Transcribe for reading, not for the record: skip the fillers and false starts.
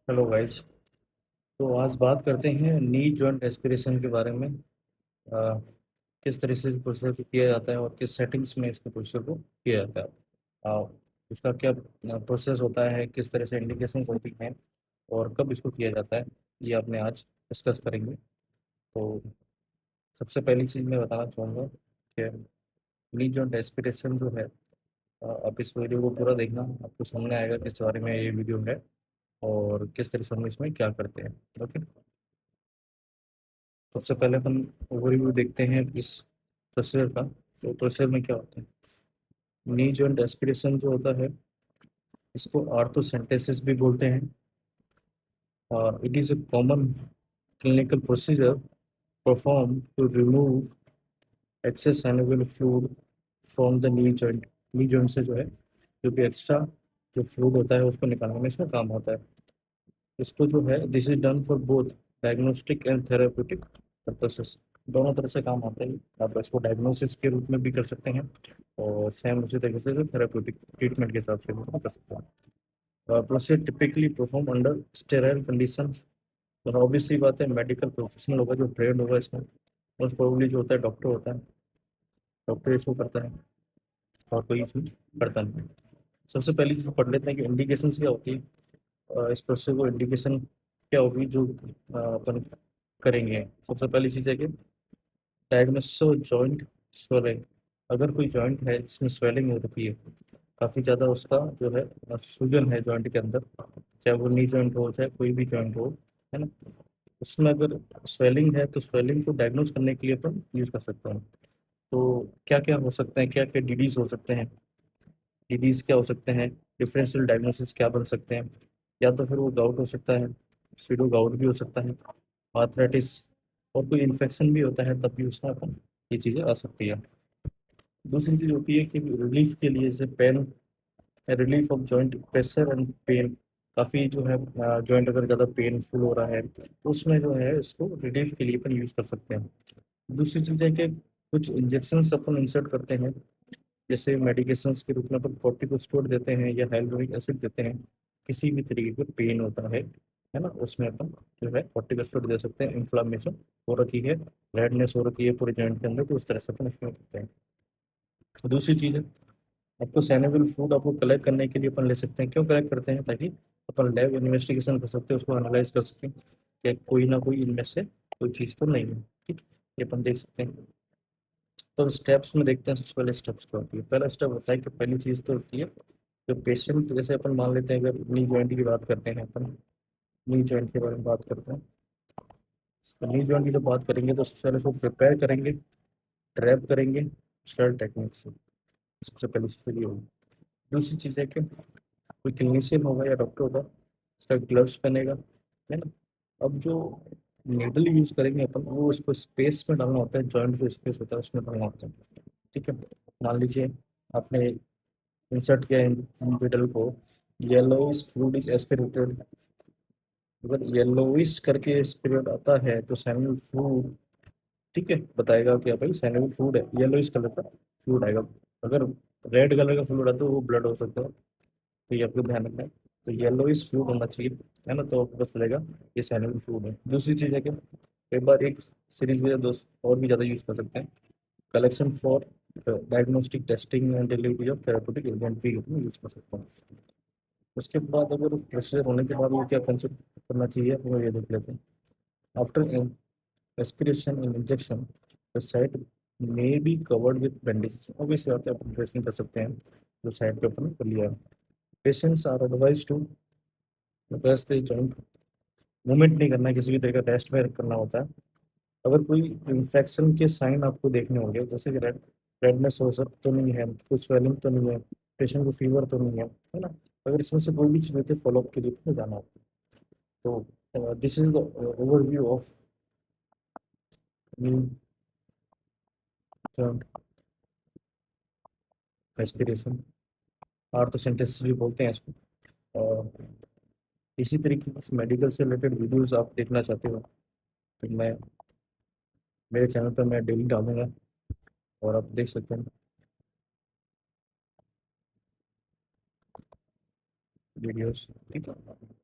Hello guys. तो आज बात करते हैं नी जॉइंट एस्पिरेशन के बारे में। किस तरह से प्रोसीजर को किया जाता है और किस सेटिंग्स में इसके प्रोसीजर को किया जाता है। इसका क्या प्रोसेस होता है, किस तरह से इंडिकेशन होती हैं और कब इसको किया जाता है, ये आपने आज डिस्कस करेंगे। तो सबसे पहली चीज़ मैं बताना चाहूँगा कि नी जॉइंट एस्पिरेशन जो है, आप इस वीडियो को पूरा देखना, आपको समझ में आएगा किस बारे में ये वीडियो है और किस तरह से हम इसमें क्या करते हैं। ओके। सबसे पहले अपन ओवरव्यू देखते हैं इस प्रोसीजर का। तो प्रोसीजर में क्या होता है, नी जॉइंट एस्पिरेशन जो होता है, इसको आर्थोसेंटेसिस भी बोलते हैं। और it is a common clinical procedure perform to remove excess annual fluid from the knee joint. Knee joint से जो है, जो भी एक्स्ट्रा जो फ्लूइड होता है उसको निकालने में इसमें काम आता है। इसको जो है, this is done for both diagnostic and therapeutic purposes. दोनों तरह से काम आते हैं। आप इसको डायग्नोसिस के रूप में भी कर सकते हैं और सेम उसी तरीके से थेराप्यूटिक ट्रीटमेंट के हिसाब से भी कर सकते हैं। Procedure typically perform under sterile condition. और ऑब्वियसली बात है, मेडिकल प्रोफेशनल होगा जो ट्रेंड होगा इसमें, मोस्ट प्रोबेबली जो होता है डॉक्टर होता है। डॉक्टर इसको करता है और कोई इसमें करता नहीं है। सबसे पहली चीज़ पढ़ लेते हैं कि इंडिकेशन क्या होती है। इस प्रोसेस को इंडिकेशन क्या होगी जो अपन करेंगे। सबसे पहली चीज़ है कि डायग्नोसिस जॉइंट स्वेलिंग। अगर कोई जॉइंट है जिसमें स्वेलिंग हो रखी है, काफ़ी ज़्यादा उसका जो है सूजन है जॉइंट के अंदर, चाहे वो नी जॉइंट हो चाहे कोई भी जॉइंट हो, है ना। उसमें अगर स्वेलिंग है तो स्वेलिंग को डायग्नोस करने के लिए अपन यूज़ कर सकते हैं। तो क्या क्या हो सकते हैं, क्या क्या डीडीज हो सकते हैं, डीडीज क्या हो सकते हैं, डिफरेंशियल डायग्नोसिस क्या बन सकते हैं। या तो फिर वो गाउट हो सकता है, सीडो गाउट भी हो सकता है, आर्थराइटिस, और कोई इन्फेक्शन भी होता है तब भी उसमें अपन ये चीज़ें आ सकती है। दूसरी चीज़ होती है कि रिलीफ के लिए, जैसे pain, relief of joint pressure and pain. काफ़ी जो है जॉइंट अगर ज़्यादा पेनफुल हो रहा है तो उसमें जो है इसको रिलीफ के लिए अपन यूज़ कर सकते हैं। दूसरी चीज़ है कि कुछ इंजेक्शंस अपन इंसर्ट करते हैं, जैसे मेडिकेशंस के रूप में अपन कॉर्टिकोस्टेरॉइड देते हैं या हाइलुरोनिक एसिड देते हैं। किसी भी तरीके का पेन होता है ना, उसमें अपन जो है कॉर्टिकोस्टेरॉइड दे सकते हैं। इन्फ्लामेशन हो रखी है, रेडनेस हो रखी है पूरे जॉइंट के अंदर, तो उस तरह से अपन इसमें करते हैं। दूसरी चीज़ है, आपको सैनेबल फूड आपको कलेक्ट करने के लिए अपन ले सकते हैं। क्यों कलेक्ट करते हैं, ताकि अपन लैब इन्वेस्टिगेशन कर सकते हैं, उसको एनालाइज कर सकें कि कोई ना कोई इनमें से कोई चीज़ तो नहीं है। ठीक, ये अपन देख सकते हैं। तो स्टेप्स में देखते हैं, सबसे पहले स्टेप्स क्या होती है। पहला स्टेप होता है कि पहली चीज़ तो होती है जो पेशेंट, जैसे अपन मान लेते हैं अगर नी जॉइंट की बात करते हैं, अपन नी जॉइंट के बारे में बात करते हैं। तो नी जॉइंट की जब बात करेंगे तो सबसे पहले उसको प्रिपेयर करेंगे, ट्रैप करेंगे स्टर्ल टेक्निक से। सबसे पहली चीज़ तो ये होगी। दूसरी चीज़ है कि कोई क्लिनिशियन होगा या डॉक्टर होगा, उसका ग्लव्स पहनेगा, है ना। अब जो नेडल यूज़ करेंगे अपन, वो उसको स्पेस में डालना होता है, जॉइंट जो स्पेस होता है उसमें डालना होता है। ठीक है। मान लीजिए आपने इंसर्ट किया नेडल को, येलोइश फ्लूइड इज एस्पिरेटेड। अगर येलोइश करके एस्पिरेट आता है तो सैमुअल फ्लूइड, ठीक है, बताएगा कि भाई सैमुअल फ्लूइड है, येलोइश कलर का फ्लूइड आएगा। अगर रेड कलर का फ्लूइड आता है तो वो ब्लड हो सकता है, तो ये आपको ध्यान रखना है। तो येलोइश फ्लूइड होना चाहिए, है ना, तो आपको पता चलेगा ये सैमुअल फ्लूइड है। दूसरी चीज़ है कि कई बार एक सीरीज में दोस्त और भी ज़्यादा यूज़ कर सकते हैं, collection for diagnostic testing and delivery of therapeutic agent भी यूज़ कर सकते हैं। उसके बाद अगर प्रोसीजर होने के बाद वो क्या कंसिडर करना चाहिए, वो ये देख लेते हैं। After aspiration and injection the site may be covered with bandage. Obviously बात है, अपन ड्रेसिंग कर सकते हैं जो साइड पे अपन कर लिया है। Patients are advise to press the joint, movement नहीं करना है, किसी भी तरह का टेस्ट में करना होता है। अगर कोई इन्फेक्शन के साइन आपको देखने होंगे, जैसे कि रेडनेस हो सब तो नहीं है, कोई स्वेलिंग तो नहीं है, पेशेंट को फीवर तो नहीं है ना, अगर इसमें से कोई भी चीज़ होती है फॉलोअप के लिए तो जाना होता है। तो this is the overview of respiration. Arthrocentesis भी बोलते हैं इसको। और इसी तरीके की मेडिकल से रिलेटेड वीडियोस आप देखना चाहते हो तो मैं मेरे चैनल पर मैं डेली डालूंगा और आप देख सकते हैं वीडियोस। ठीक है।